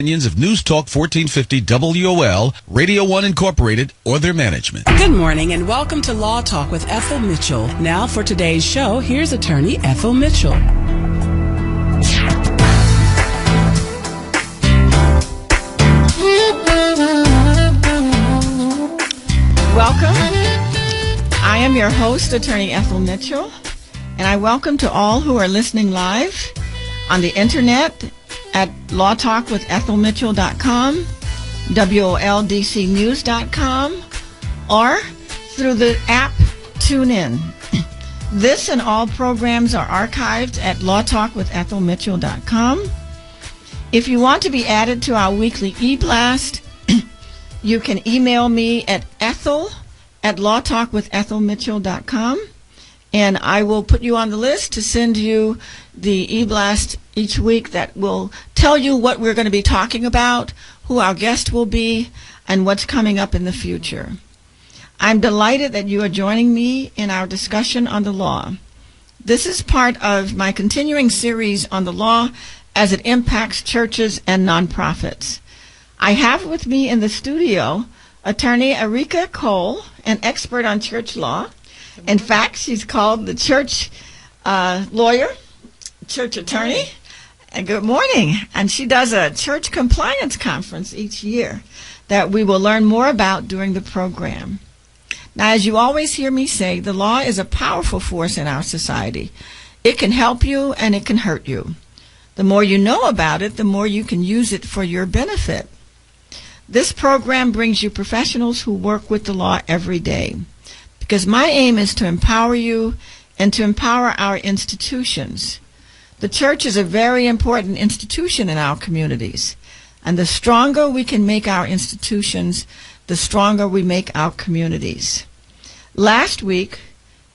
Opinions of News Talk 1450 WOL, Radio 1 Incorporated, or their management. Good morning and welcome to Law Talk with Ethel Mitchell. Now for today's show, here's attorney Ethel Mitchell. Welcome. I am your host, attorney Ethel Mitchell, and I welcome to all who are listening live on the internet at LawTalkWithEthelMitchell.com, WOLDCnews.com, or through the app TuneIn. This and all programs are archived at LawTalkWithEthelMitchell.com. If you want to be added to our weekly e-blast, you can email me at ethel@LawTalkWithEthelMitchell.com, and I will put you on the list to send you the e-blast each week that will tell you what we're going to be talking about, who our guest will be, and what's coming up in the future. I'm delighted that you are joining me in our discussion on the law. This is part of my continuing series on the law as it impacts churches and nonprofits. I have with me in the studio attorney Erika Cole, an expert on church law. In fact, she's called the church lawyer, church attorney. And good morning. And she does a church compliance conference each year that we will learn more about during the program. Now, as you always hear me say, the law is a powerful force in our society. It can help you and it can hurt you. The more you know about it, the more you can use it for your benefit. This program brings you professionals who work with the law every day, because my aim is to empower you and to empower our institutions. The church is a very important institution in our communities, and the stronger we can make our institutions, the stronger we make our communities. Last week,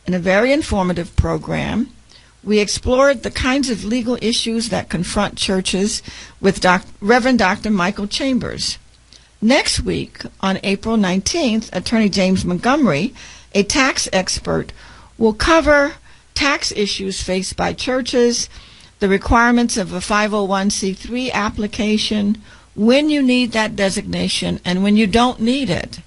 in a very informative program, we explored the kinds of legal issues that confront churches with Reverend Dr. Michael Chambers. Next week, on April 19th, Attorney James Montgomery, a tax expert, will cover tax issues faced by churches, the requirements of a 501c3 application, when you need that designation and when you don't need it.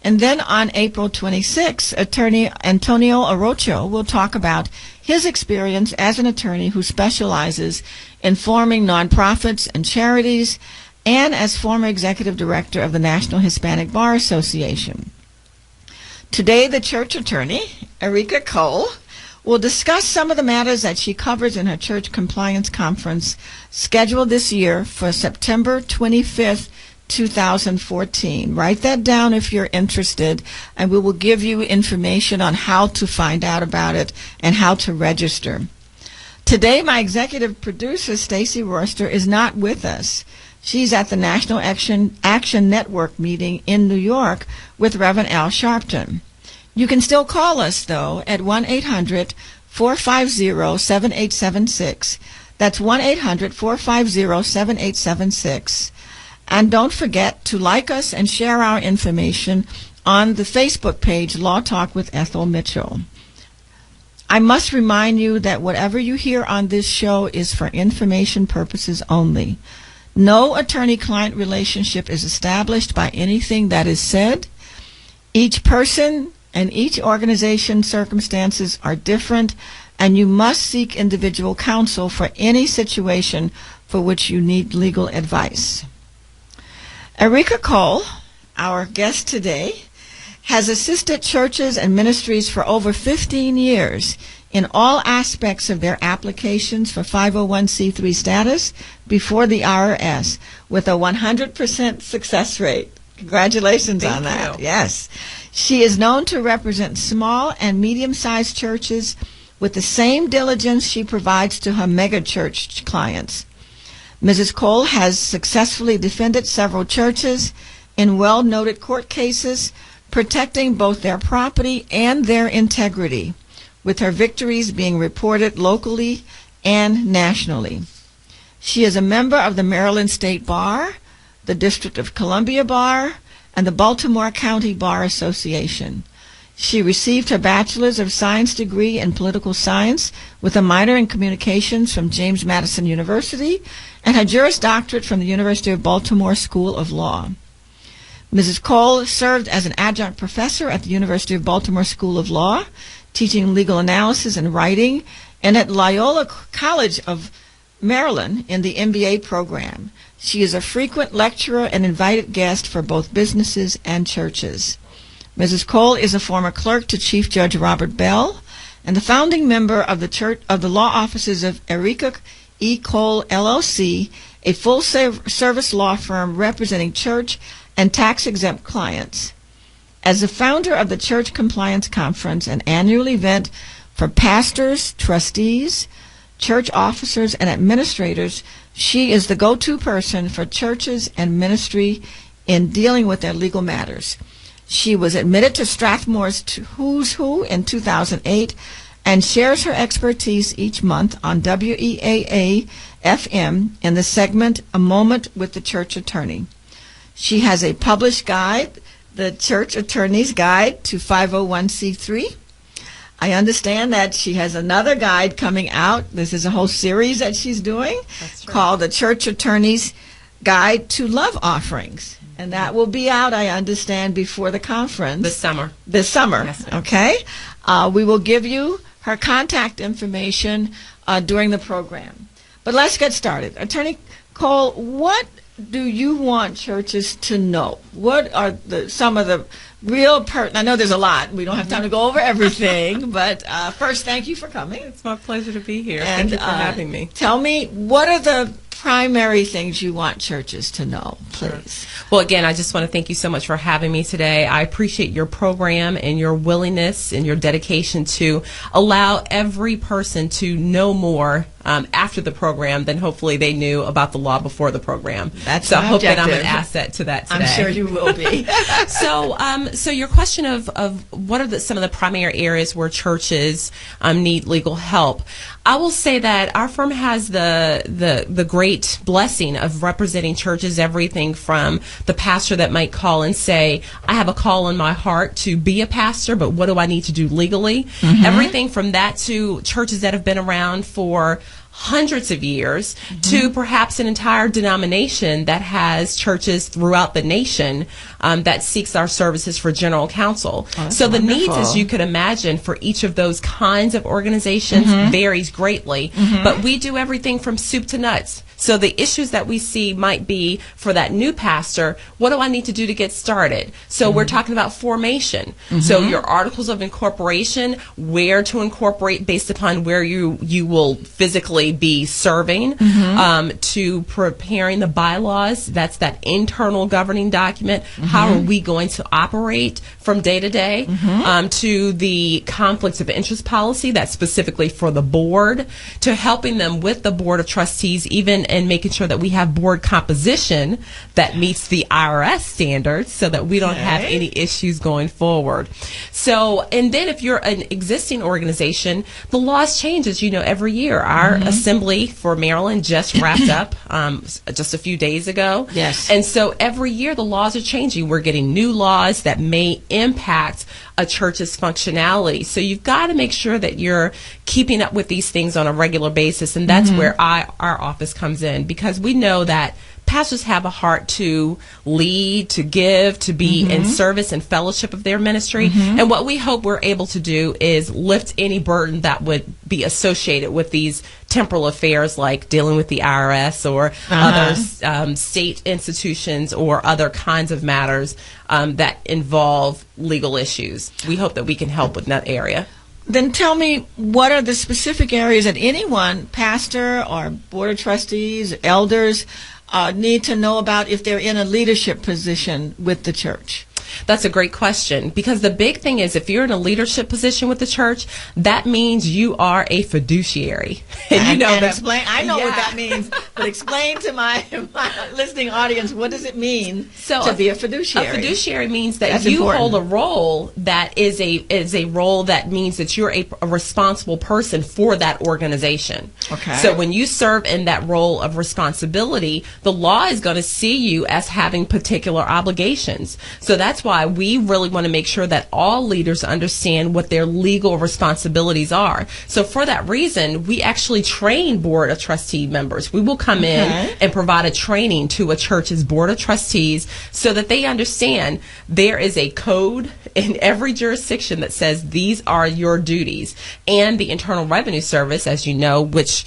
And then on April 26th, Attorney Antonio Arocho will talk about his experience as an attorney who specializes in forming nonprofits and charities, and as former executive director of the National Hispanic Bar Association. Today, the church attorney, Erika Cole, will discuss some of the matters that she covers in her church compliance conference scheduled this year for September 25th, 2014. Write that down if you're interested, and we will give you information on how to find out about it and how to register. Today, my executive producer, Stacy Royster, is not with us. She's at the National Action Network meeting in New York with Reverend Al Sharpton. You can still call us, though, at 1-800-450-7876. That's 1-800-450-7876. And don't forget to like us and share our information on the Facebook page, Law Talk with Ethel Mitchell. I must remind you that whatever you hear on this show is for information purposes only. No attorney-client relationship is established by anything that is said. Each person and each organization's circumstances are different, and you must seek individual counsel for any situation for which you need legal advice. Erika Cole, our guest today, has assisted churches and ministries for over 15 years in all aspects of their applications for 501c3 status before the IRS with a 100% success rate. Congratulations on that. Thank you. Yes. She is known to represent small and medium-sized churches with the same diligence she provides to her megachurch clients. Mrs. Cole has successfully defended several churches in well-noted court cases, protecting both their property and their integrity, with her victories being reported locally and nationally. She is a member of the Maryland State Bar, the District of Columbia Bar, and the Baltimore County Bar Association. She received her Bachelor's of Science degree in Political Science with a minor in Communications from James Madison University and her Juris Doctorate from the University of Baltimore School of Law. Mrs. Cole served as an adjunct professor at the University of Baltimore School of Law, teaching legal analysis and writing, and at Loyola College of Maryland in the MBA program. She is a frequent lecturer and invited guest for both businesses and churches. Mrs. Cole is a former clerk to Chief Judge Robert Bell and the founding member of the law offices of Erika E. Cole, LLC, a full-service law firm representing church and tax-exempt clients. As the founder of the Church Compliance Conference, an annual event for pastors, trustees, church officers, and administrators, she is the go-to person for churches and ministry in dealing with their legal matters. She was admitted to Strathmore's Who's Who in 2008 and shares her expertise each month on WEAA-FM in the segment A Moment with the Church Attorney. She has a published guide, The Church Attorney's Guide to 501c3. I understand that she has another guide coming out. This is a whole series that she's doing called The Church Attorney's Guide to Love Offerings. And that will be out, I understand, before the conference. This summer. Yes, ma'am. Okay. We will give you her contact information during the program. But let's get started. Attorney Cole, what do you want churches to know? What are some of the real I know there's a lot. We don't have time to go over everything, but first, thank you for coming. It's my pleasure to be here. And, thank you for having me. Tell me, what are the primary things you want churches to know, please? Sure. Well, again, I just want to thank you so much for having me today. I appreciate your program and your willingness and your dedication to allow every person to know more after the program than hopefully they knew about the law before the program. That's I hope objective. that I'm an asset to that today. I'm sure you will be. So your question of what are some of the primary areas where churches need legal help? I will say that our firm has the great blessing of representing churches, everything from the pastor that might call and say, I have a call in my heart to be a pastor, but what do I need to do legally? Mm-hmm. Everything from that to churches that have been around for hundreds of years to perhaps an entire denomination that has churches throughout the nation that seeks our services for general counsel. So the needs, as you could imagine, for each of those kinds of organizations varies greatly. But we do everything from soup to nuts. So the issues that we see might be for that new pastor, what do I need to do to get started? So we're talking about formation. So your articles of incorporation, where to incorporate based upon where you will physically be serving, to preparing the bylaws, that's that internal governing document. How are we going to operate from day to day? To the conflicts of interest policy, that's specifically for the board, to helping them with the board of trustees, even and making sure that we have board composition that meets the IRS standards so that we don't have any issues going forward. So, and then if you're an existing organization, the laws change, as you know, every year. Our assembly for Maryland just wrapped up just a few days ago. Yes. And so every year the laws are changing. We're getting new laws that may impact a church's functionality. So you've got to make sure that you're keeping up with these things on a regular basis, and that's where our office comes in, because we know that pastors have a heart to lead, to give, to be in service and fellowship of their ministry. And what we hope we're able to do is lift any burden that would be associated with these temporal affairs, like dealing with the IRS or other state institutions or other kinds of matters that involve legal issues. We hope that we can help with that area. Then tell me, what are the specific areas that anyone, pastor or board of trustees, elders, need to know about if they're in a leadership position with the church? That's a great question, because the big thing is, if you're in a leadership position with the church, that means you are a fiduciary. And you know that. Explain. I know what that means, but explain to my listening audience, what does it mean to be a fiduciary? A fiduciary means that you hold a role that is a role that means that you're a responsible person for that organization. Okay. So when you serve in that role of responsibility, the law is going to see you as having particular obligations. So that's that's why we really want to make sure that all leaders understand what their legal responsibilities are. So for that reason, we actually train Board of Trustee members. We will come in and provide a training to a church's Board of Trustees so that they understand there is a code in every jurisdiction that says these are your duties. And the Internal Revenue Service, as you know, which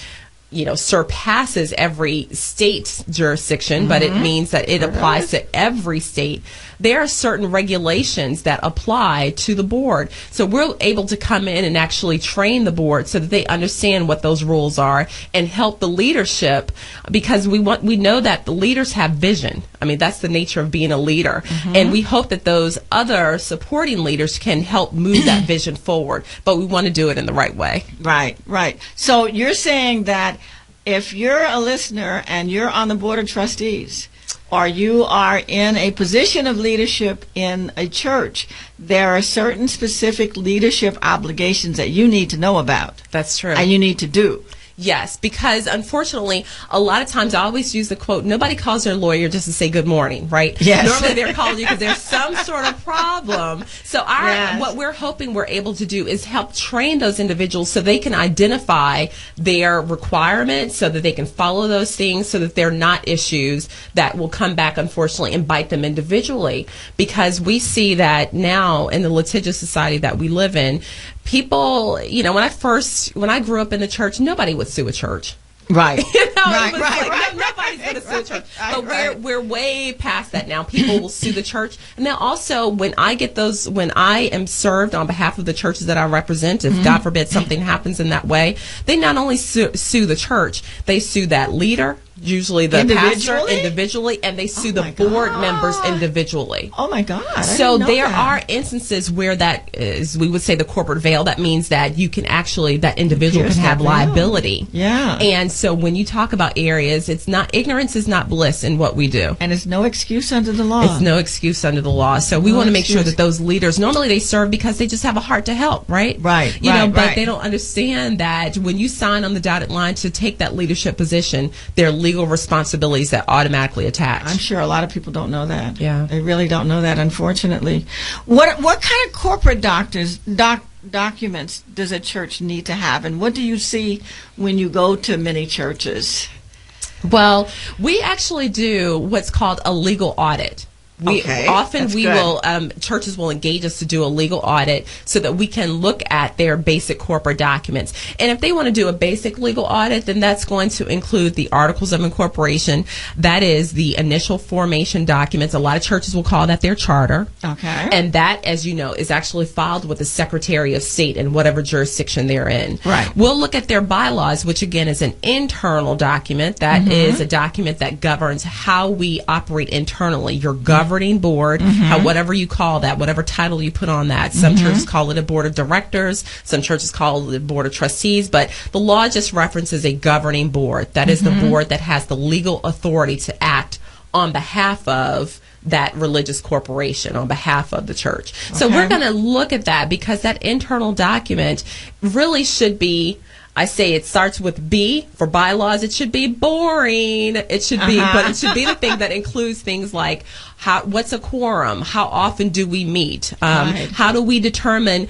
surpasses every state jurisdiction, but it means that it applies to every state. There are certain regulations that apply to the board. So we're able to come in and actually train the board so that they understand what those rules are and help the leadership, because we know that the leaders have vision. I mean, that's the nature of being a leader. And we hope that those other supporting leaders can help move that vision forward. But we want to do it in the right way. Right. So you're saying that if you're a listener and you're on the Board of Trustees, or you are in a position of leadership in a church, there are certain specific leadership obligations that you need to know about. That's true. And you need to do. Yes, because unfortunately, a lot of times I always use the quote, nobody calls their lawyer just to say good morning, right? Yes. Normally they're calling you because there's some sort of problem. So what we're hoping we're able to do is help train those individuals so they can identify their requirements, so that they can follow those things, so that they're not issues that will come back, unfortunately, and bite them individually. Because we see that now in the litigious society that we live in, people, when I grew up in the church, nobody would sue a church. Right. Nobody's going to sue a church. But we're way past that now. People will sue the church. And then also, when I am served on behalf of the churches that I represent, if God forbid something happens in that way, they not only sue the church, they sue that leader, usually the pastor individually, and they sue the board members individually. Oh my God. So there are instances where that is, we would say, the corporate veil. That means that you can actually, that individual can have liability. Yeah. And so when you talk about areas, ignorance is not bliss in what we do. And it's no excuse under the law. It's no excuse under the law. So we want to make sure that those leaders, normally they serve because they just have a heart to help, right? Right. But they don't understand that when you sign on the dotted line to take that leadership position, there are legal responsibilities that automatically attach. I'm sure a lot of people don't know that. Yeah. They really don't know that, unfortunately. What kind of corporate documents does a church need to have, and what do you see when you go to many churches? Well, we actually do what's called a legal audit. Churches will engage us to do a legal audit so that we can look at their basic corporate documents. And if they want to do a basic legal audit, then that's going to include the articles of incorporation. That is the initial formation documents. A lot of churches will call that their charter. Okay. And that, as you know, is actually filed with the Secretary of State in whatever jurisdiction they're in. Right. We'll look at their bylaws, which again is an internal document. That is a document that governs how we operate internally. Your governing board, whatever you call that, whatever title you put on that. Some churches call it a board of directors, some churches call it a board of trustees, but the law just references a governing board. That is the board that has the legal authority to act on behalf of that religious corporation, on behalf of the church. So we're going to look at that because that internal document really should be, I say it starts with B for bylaws. It should be boring. It should be, but it should be the thing that includes things like what's a quorum? How often do we meet? How do we determine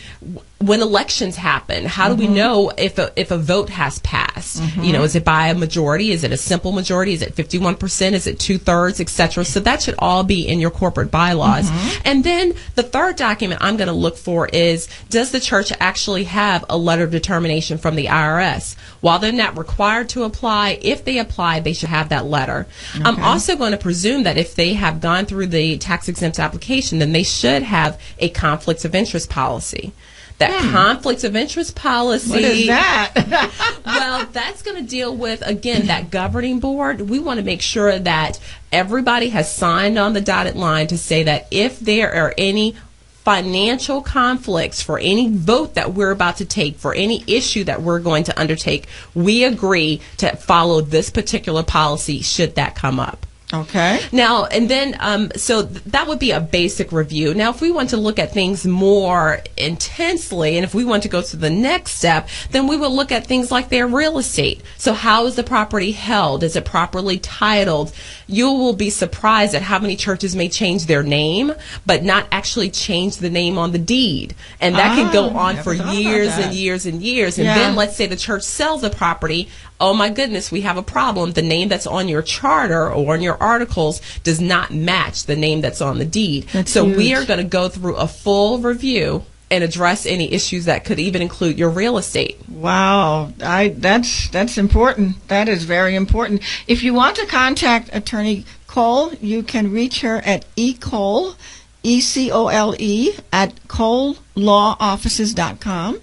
when elections happen? How do we know if a vote has passed? Is it by a majority? Is it a simple majority? Is it 51%? Is it 2/3, etc.? So that should all be in your corporate bylaws. And then the third document I'm going to look for is, does the church actually have a letter of determination from the IRS? While they're not required to apply, if they apply, they should have that letter. I'm also going to presume that if they have gone through the tax exempt application, then they should have a conflicts of interest policy. That conflicts of interest policy. What is that? Well, that's going to deal with, again, that governing board. We want to make sure that everybody has signed on the dotted line to say that if there are any financial conflicts for any vote that we're about to take, for any issue that we're going to undertake, we agree to follow this particular policy should that come up. Okay. Now, and then, so that would be a basic review. Now, if we want to look at things more intensely, and if we want to go to the next step, then we would look at things like their real estate. So how is the property held? Is it properly titled? You will be surprised at how many churches may change their name, but not actually change the name on the deed. And that can go on for years and years and years. And then let's say the church sells a property. Oh my goodness, we have a problem. The name that's on your charter or on your articles does not match the name that's on the deed. So we are going to go through a full review and address any issues that could even include your real estate. Wow, that's important. That is very important. If you want to contact Attorney Cole, you can reach her at ecole, E-C-O-L-E, at colelawoffices.com.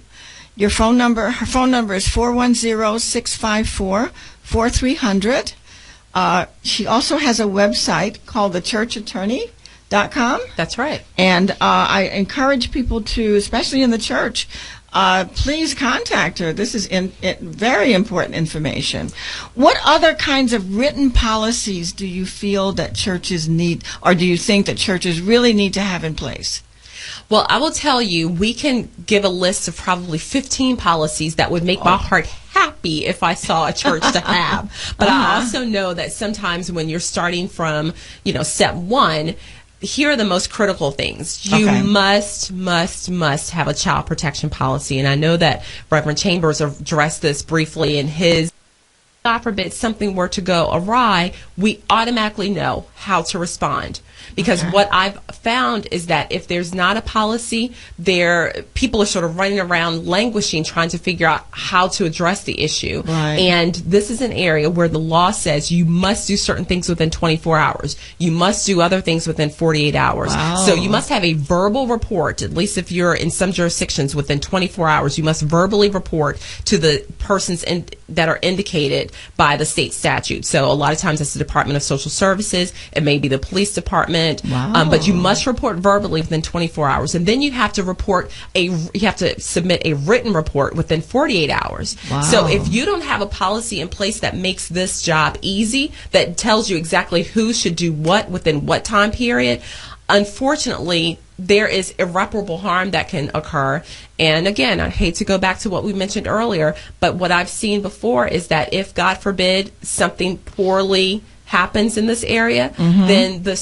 Her phone number is 410-654-4300. She also has a website called thechurchattorney.com. That's right. And I encourage people to, especially in the church, please contact her. This is very important information. What other kinds of written policies do you feel that churches need, or do you think that churches really need to have in place? Well, I will tell you, we can give a list of probably 15 policies that would make my heart happy if I saw a church to have. But I also know that sometimes when you're starting from, step one, here are the most critical things. You must have a child protection policy. And I know that Reverend Chambers addressed this briefly in his, God forbid something were to go awry, we automatically know how to respond. Because what I've found is that if there's not a policy, people are sort of running around languishing, trying to figure out how to address the issue. Right. And this is an area where the law says you must do certain things within 24 hours. You must do other things within 48 hours. Wow. So you must have a verbal report, at least if you're in some jurisdictions, within 24 hours. You must verbally report to the persons that are indicated by the state statute. So a lot of times it's the Department of Social Services. It may be the police department. Wow. But you must report verbally within 24 hours. And then you have to submit a written report within 48 hours. Wow. So if you don't have a policy in place that makes this job easy, that tells you exactly who should do what within what time period, unfortunately, there is irreparable harm that can occur. And again, I hate to go back to what we mentioned earlier, but what I've seen before is that if, God forbid, something poorly happens in this area, then the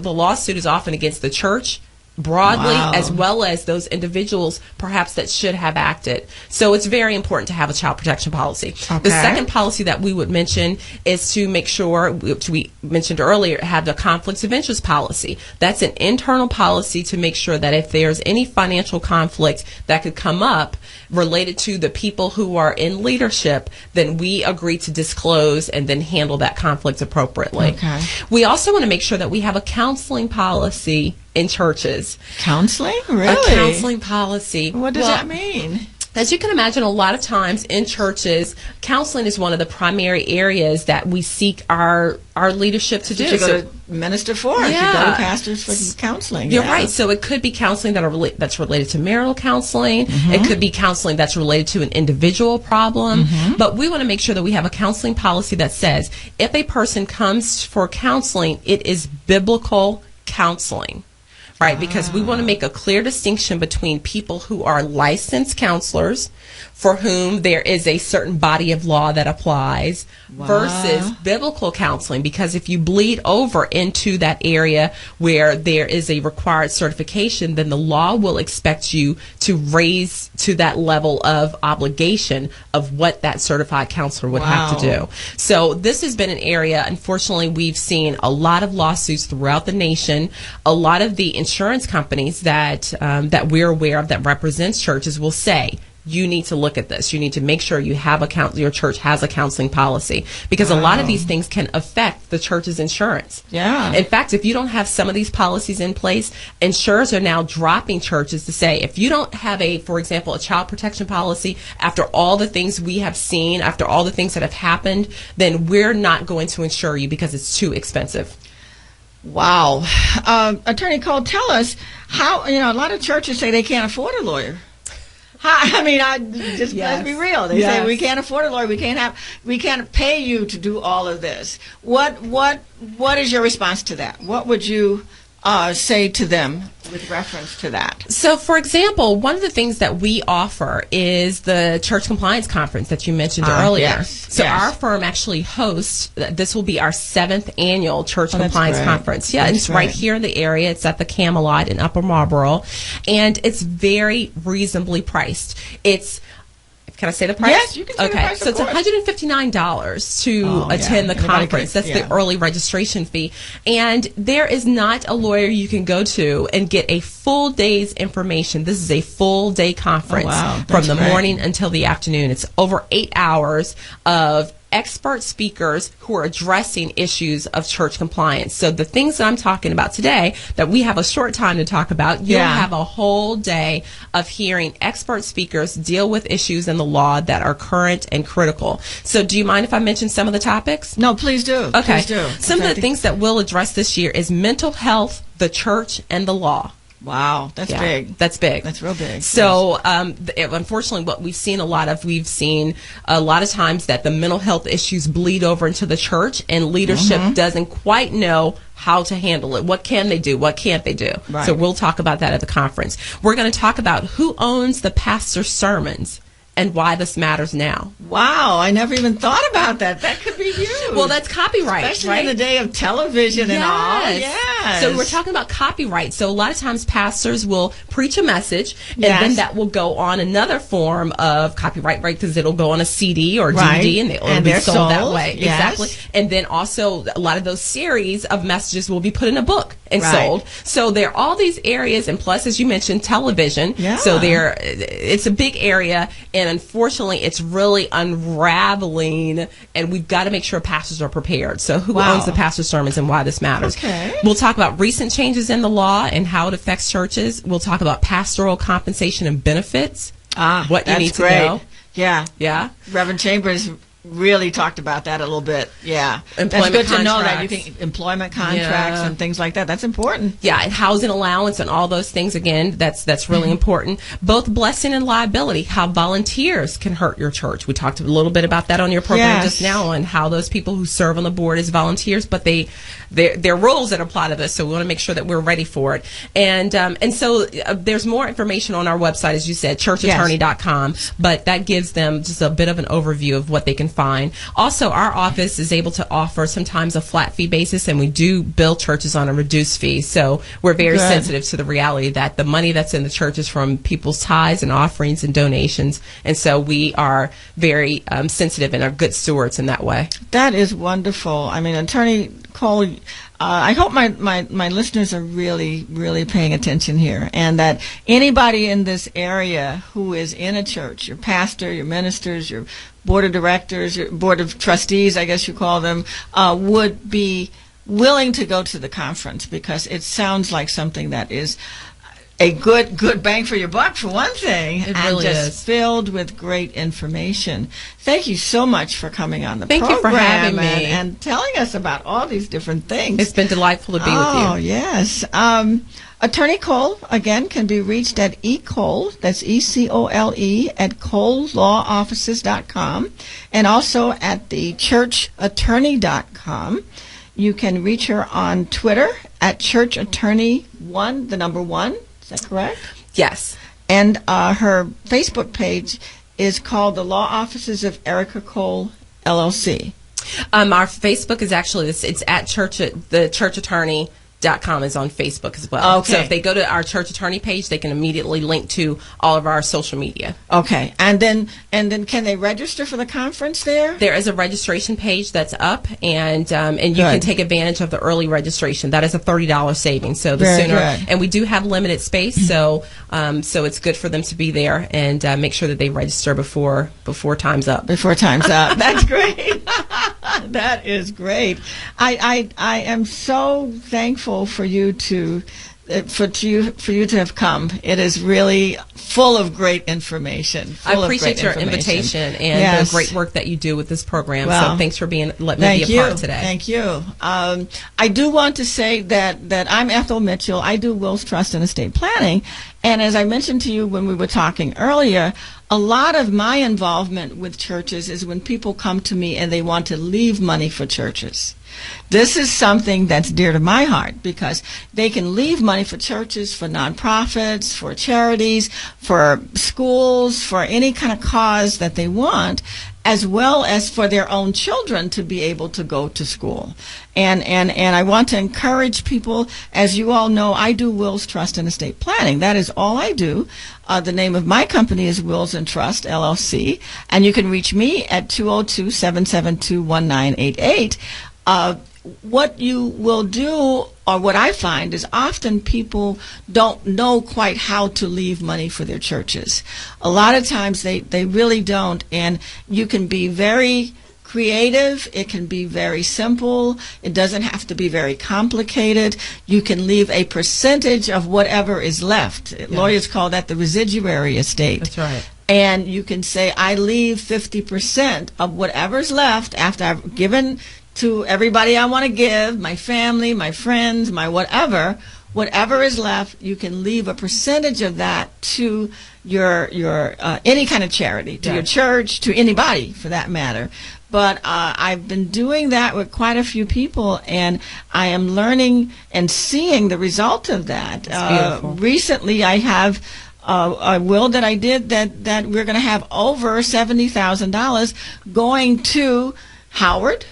lawsuit is often against the church broadly, as well as those individuals perhaps that should have acted. So it's very important to have a child protection policy. Okay. The second policy that we would mention is to make sure, which we mentioned earlier, have the conflicts of interest policy. That's an internal policy to make sure that if there's any financial conflict that could come up related to the people who are in leadership, then we agree to disclose and then handle that conflict appropriately. Okay. We also want to make sure that we have a counseling policy in churches. Counseling? Really? A counseling policy. What does that mean? As you can imagine, a lot of times in churches, counseling is one of the primary areas that we seek our leadership to do. You go to minister for. You go to pastors for counseling. You're right. So it could be counseling that's related to marital counseling. It could be counseling that's related to an individual problem. But we want to make sure that we have a counseling policy that says if a person comes for counseling, it is biblical counseling. Right, because we want to make a clear distinction between people who are licensed counselors, for whom there is a certain body of law that applies, versus biblical counseling. Because if you bleed over into that area where there is a required certification, then the law will expect you to raise to that level of obligation of what that certified counselor would have to do. So this has been an area, unfortunately, we've seen a lot of lawsuits throughout the nation. A lot of the insurance companies that we're aware of that represents churches will say, you need to look at this. You need to make sure you have your church has a counseling policy, because a lot of these things can affect the church's insurance. Yeah. In fact, if you don't have some of these policies in place, insurers are now dropping churches to say, if you don't have for example, a child protection policy, after all the things we have seen, after all the things that have happened, then we're not going to insure you because it's too expensive. Wow. Attorney Cole, tell us how, a lot of churches say they can't afford a lawyer. I mean, let's be real. They say we can't afford a lawyer. We can't pay you to do all of this. What is your response to that? What would you say to them with reference to that? So, for example, one of the things that we offer is the Church Compliance Conference that you mentioned earlier. Yes, our firm actually hosts, this will be our 7th annual Church Compliance Conference. Yeah, it's right here in the area. It's at the Camelot in Upper Marlboro, and it's very reasonably priced. Can I say the price? Yes, you can say the price, so it's $159 to attend the conference. That's the early registration fee. And there is not a lawyer you can go to and get a full day's information. This is a full day conference from the morning until the afternoon. It's over 8 hours of expert speakers who are addressing issues of church compliance. So the things that I'm talking about today that we have a short time to talk about, you'll have a whole day of hearing expert speakers deal with issues in the law that are current and critical. So do you mind if I mention some of the topics? No, please do. Okay. Please do. Some of the things that we'll address this year is mental health, the church, and the law. Wow, that's big. That's big. That's real big. So, unfortunately, what we've seen a lot of times that the mental health issues bleed over into the church, and leadership doesn't quite know how to handle it. What can they do? What can't they do? Right. So we'll talk about that at the conference. We're going to talk about who owns the pastor's sermons and why this matters now. Wow, I never even thought about that. That could be huge. Well, that's copyright, especially in the day of television and all. Yes. So we're talking about copyright. So a lot of times pastors will preach a message, and then that will go on another form of copyright, right? Because it'll go on a CD or DVD, and it'll be sold that way. Yes. Exactly. And then also a lot of those series of messages will be put in a book and sold. So there are all these areas, and plus, as you mentioned, television. Yeah. So it's a big area, and unfortunately, it's really unraveling, and we've got to make sure pastors are prepared. So who owns the pastor's sermons and why this matters? Okay. We'll talk about recent changes in the law and how it affects churches. We'll talk about pastoral compensation and benefits. What you need to know. Yeah. Yeah. Reverend Chambers really talked about that a little bit. Yeah. That's good to know that you can employment contracts and things like that. That's important. Yeah, and housing allowance and all those things, again, that's really important. Both blessing and liability, how volunteers can hurt your church. We talked a little bit about that on your program just now, on how those people who serve on the board as volunteers, but there are rules that apply to this, so we want to make sure that we're ready for it. And so there's more information on our website, as you said, churchattorney.com, but that gives them just a bit of an overview of what they can find. Also, our office is able to offer sometimes a flat fee basis, and we do bill churches on a reduced fee. So we're very sensitive to the reality that the money that's in the church is from people's tithes and offerings and donations, and so we are very sensitive and are good stewards in that way. That is wonderful. I mean, Attorney Cole, I hope my listeners are really, really paying attention here, and that anybody in this area who is in a church, your pastor, your ministers, your board of directors, your board of trustees, I guess you call them, would be willing to go to the conference, because it sounds like something that is a good bang for your buck, for one thing, it really is filled with great information. Thank you so much for coming on the program. Thank you for having me and telling us about all these different things. It's been delightful to be with you. Oh, yes. Attorney Cole, again, can be reached at ecole, that's ECOLE, at colelawoffices.com, and also at the churchattorney.com. You can reach her on Twitter at churchattorney1, the number 1. Is that correct? Yes. And her Facebook page is called The Law Offices of Erika Cole, LLC. Our Facebook is actually, it's at the churchattorney.com is on Facebook as well. Okay. So if they go to our Church Attorney page, they can immediately link to all of our social media. Okay. And then can they register for the conference there? There is a registration page that's up, and you can take advantage of the early registration. That is a $30 savings. So the sooner, and we do have limited space, so it's good for them to be there and make sure that they register before time's up. Before time's up. That's great. That is great. I am so thankful for you to for you to have come. It is really full of great information. I appreciate your invitation and the great work that you do with this program. So thanks for letting me be a part today. Thank you. I do want to say that I'm Ethel Mitchell. I do wills, trust, and estate planning. And as I mentioned to you when we were talking earlier, a lot of my involvement with churches is when people come to me and they want to leave money for churches. This is something that's dear to my heart because they can leave money for churches, for nonprofits, for charities, for schools, for any kind of cause that they want, as well as for their own children to be able to go to school. And I want to encourage people, as you all know, I do wills, trust, and estate planning. That is all I do. The name of my company is Wills and Trust, LLC, and you can reach me at 202-772-1988. What you will do, or what I find, is often people don't know quite how to leave money for their churches. A lot of times they really don't, and you can be very creative. It can be very simple. It doesn't have to be very complicated. You can leave a percentage of whatever is left. Yeah. Lawyers call that the residuary estate. That's right. And you can say, I leave 50% of whatever's left after I've given to everybody I want to give, my family, my friends, my whatever is left, you can leave a percentage of that to your any kind of charity, to your church, to anybody for that matter. But I've been doing that with quite a few people, and I am learning and seeing the result of that. Recently, I have a will that I did that we're going to have over $70,000 going to Howard,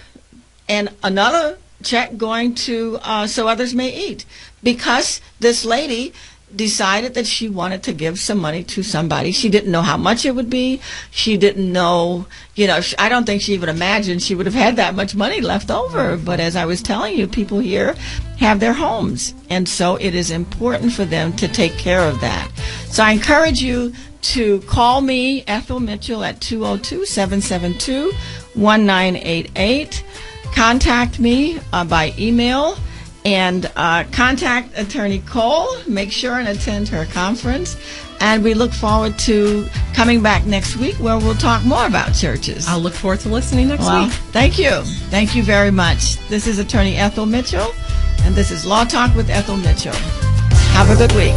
and another check going to So Others May Eat, because this lady decided that she wanted to give some money to somebody. She didn't know how much it would be. She didn't know, I don't think she even imagined she would have had that much money left over. But as I was telling you, people here have their homes, and so it is important for them to take care of that. So I encourage you to call me, Ethel Mitchell, at 202-772-1988. Contact me by email, and contact Attorney Cole. Make sure and attend her conference. And we look forward to coming back next week where we'll talk more about churches. I'll look forward to listening next week. Thank you. Thank you very much. This is Attorney Ethel Mitchell, and this is Law Talk with Ethel Mitchell. Have a good week.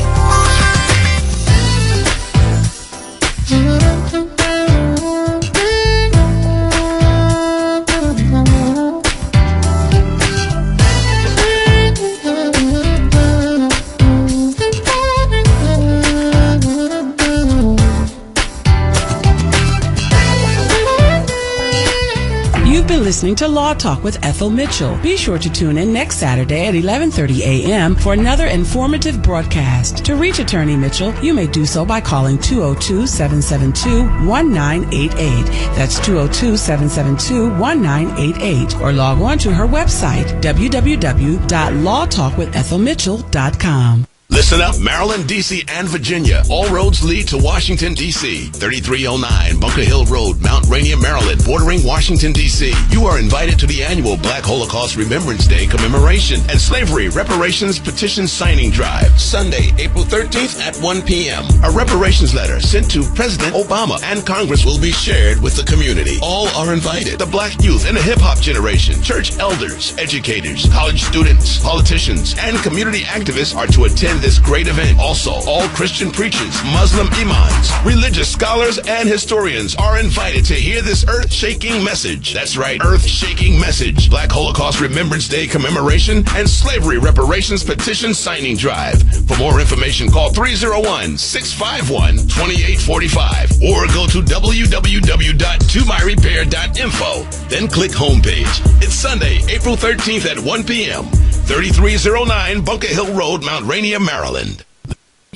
Listening to Law Talk with Ethel Mitchell. Be sure to tune in next Saturday at 11:30 a.m. for another informative broadcast. To reach Attorney Mitchell, you may do so by calling 202-772-1988. That's 202-772-1988. Or log on to her website, www.lawtalkwithethelmitchell.com. Listen up, Maryland, D.C., and Virginia. All roads lead to Washington, D.C. 3309 Bunker Hill Road, Mount Rainier, Maryland, bordering Washington, D.C. You are invited to the annual Black Holocaust Remembrance Day commemoration and Slavery Reparations Petition Signing Drive, Sunday, April 13th at 1 p.m. A reparations letter sent to President Obama and Congress will be shared with the community. All are invited. The black youth and the hip-hop generation, church elders, educators, college students, politicians, and community activists are to attend this great event. Also, all Christian preachers, Muslim imams, religious scholars, and historians are invited to hear this earth-shaking message. That's right, earth-shaking message. Black Holocaust Remembrance Day commemoration and Slavery Reparations Petition Signing Drive. For more information, call 301-651-2845 or go to www.tomyrepair.info. Then click homepage. It's Sunday, April 13th at 1 p.m. 3309 Bunker Hill Road, Mount Rainier, Maryland.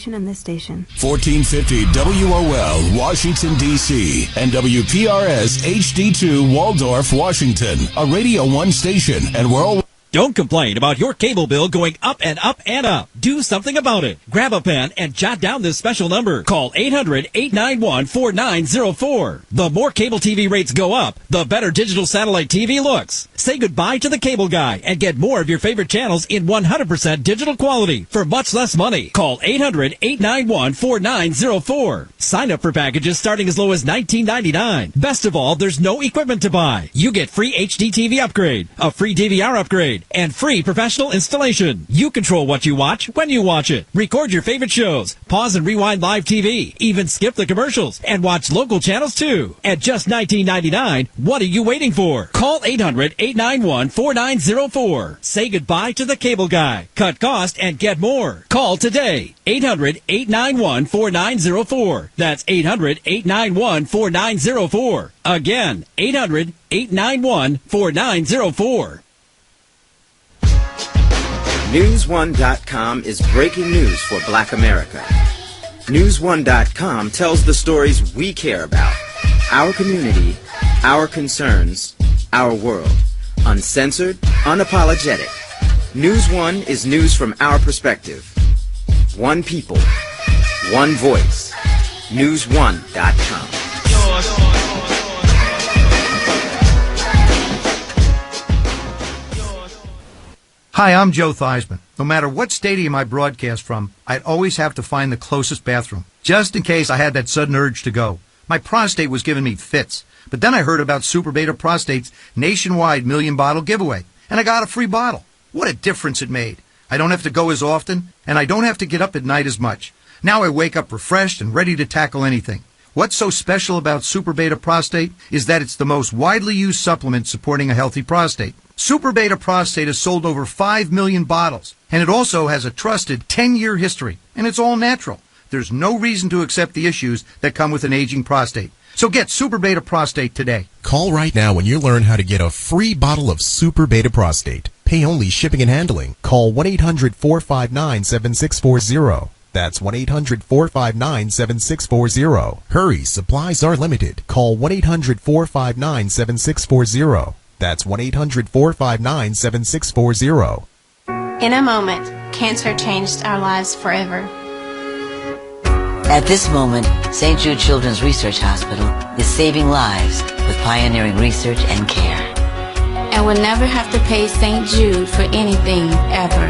In this station. 1450 WOL, Washington, D.C. and WPRS HD2 Waldorf, Washington. A Radio 1 station and worldwide. Don't complain about your cable bill going up and up and up. Do something about it. Grab a pen and jot down this special number. Call 800-891-4904. The more cable TV rates go up, the better digital satellite TV looks. Say goodbye to the cable guy and get more of your favorite channels in 100% digital quality for much less money. Call 800-891-4904. Sign up for packages starting as low as $19.99. Best of all, there's no equipment to buy. You get free HD TV upgrade, a free DVR upgrade, and free professional installation. You control what you watch when you watch it. Record your favorite shows, pause and rewind live TV, even skip the commercials, and watch local channels too. At just $19.99, what are you waiting for? Call 800-891-4904. Say goodbye to the cable guy. Cut cost and get more. Call today. 800-891-4904. That's 800-891-4904. Again, 800-891-4904. News1.com is breaking news for Black America. News1.com tells the stories we care about. Our community, our concerns, our world. Uncensored, unapologetic. News One is news from our perspective. One people, one voice. News1.com. Hi, I'm Joe Theismann. No matter what stadium I broadcast from, I'd always have to find the closest bathroom, just in case I had that sudden urge to go. My prostate was giving me fits. But then I heard about Super Beta Prostate's nationwide 1,000,000-bottle giveaway, and I got a free bottle. What a difference it made. I don't have to go as often, and I don't have to get up at night as much. Now I wake up refreshed and ready to tackle anything. What's so special about Super Beta Prostate is that it's the most widely used supplement supporting a healthy prostate. Super Beta Prostate has sold over 5 million bottles, and it also has a trusted 10-year history, and it's all natural. There's no reason to accept the issues that come with an aging prostate. So get Super Beta Prostate today. Call right now when you learn how to get a free bottle of Super Beta Prostate. Pay only shipping and handling. Call 1-800-459-7640. That's 1-800-459-7640. Hurry, supplies are limited. Call 1-800-459-7640. That's 1-800-459-7640. In a moment, cancer changed our lives forever. At this moment, St. Jude Children's Research Hospital is saving lives with pioneering research and care. And we'll never have to pay St. Jude for anything, ever.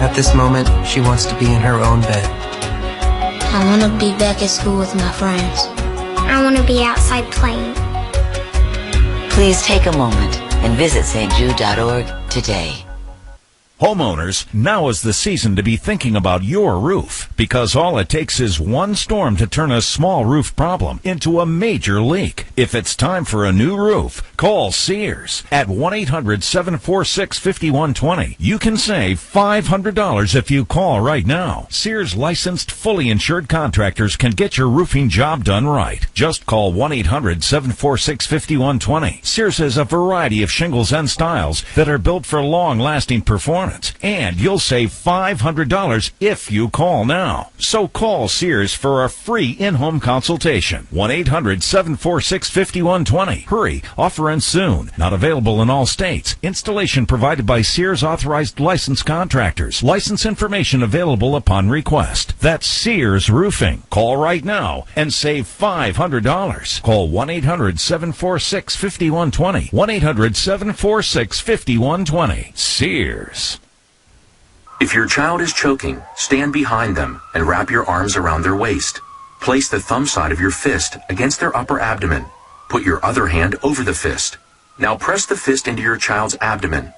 At this moment, she wants to be in her own bed. I want to be back at school with my friends. I want to be outside playing. Please take a moment and visit stjude.org today. Homeowners, now is the season to be thinking about your roof, because all it takes is one storm to turn a small roof problem into a major leak. If it's time for a new roof, call Sears at 1-800-746-5120. You can save $500 if you call right now. Sears licensed, fully insured contractors can get your roofing job done right. Just call 1-800-746-5120. Sears has a variety of shingles and styles that are built for long-lasting performance. And you'll save $500 if you call now. So call Sears for a free in-home consultation. 1-800-746-5120. Hurry, offer ends soon. Not available in all states. Installation provided by Sears authorized licensed contractors. License information available upon request. That's Sears Roofing. Call right now and save $500. Call 1-800-746-5120. 1-800-746-5120. Sears. If your child is choking, stand behind them and wrap your arms around their waist. Place the thumb side of your fist against their upper abdomen. Put your other hand over the fist. Now press the fist into your child's abdomen.